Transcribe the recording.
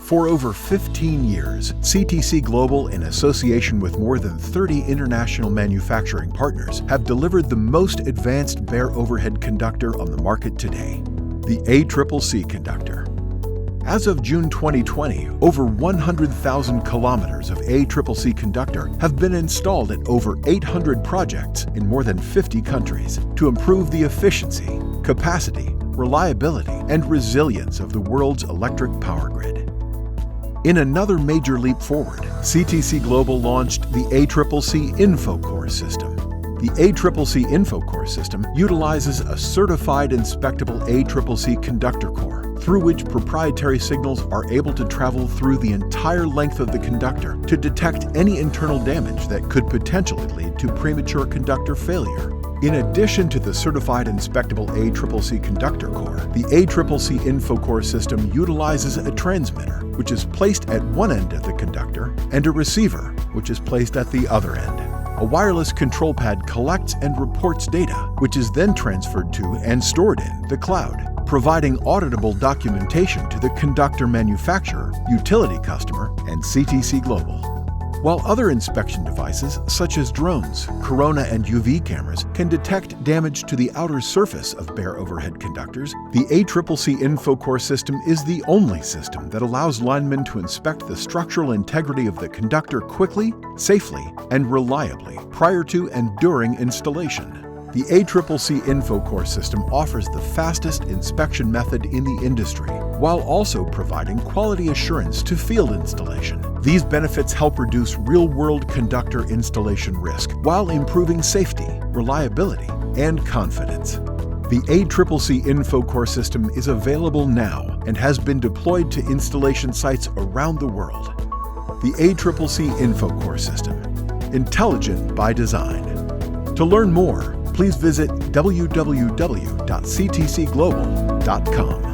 For over 15 years, CTC Global, in association with more than 30 international manufacturing partners, have delivered the most advanced bare overhead conductor on the market today, the ACCC Conductor. As of June 2020, over 100,000 kilometers of ACCC Conductor have been installed at over 800 projects in more than 50 countries to improve the efficiency, capacity, reliability, and resilience of the world's electric power grid. In another major leap forward, CTC Global launched the ACCC InfoCore System. The ACCC InfoCore System utilizes a Certified-Inspectable ACCC Conductor core, through which proprietary signals are able to travel through the entire length of the conductor to detect any internal damage that could potentially lead to premature conductor failure. In addition to the Certified-Inspectable ACCC Conductor core, the ACCC InfoCore System utilizes a transmitter, which is placed at one end of the conductor, and a receiver, which is placed at the other end. A wireless control pad collects and reports data, which is then transferred to and stored in the cloud, providing auditable documentation to the conductor manufacturer, utility customer, and CTC Global. While other inspection devices, such as drones, corona and UV cameras, can detect damage to the outer surface of bare overhead conductors, the ACCC InfoCore System is the only system that allows linemen to inspect the structural integrity of the conductor quickly, safely, and reliably prior to and during installation. The ACCC InfoCore System offers the fastest inspection method in the industry, while also providing quality assurance to field installation. These benefits help reduce real-world conductor installation risk, while improving safety, reliability, and confidence. The ACCC InfoCore System is available now and has been deployed to installation sites around the world. The ACCC InfoCore System, intelligent by design. To learn more, please visit www.ctcglobal.com.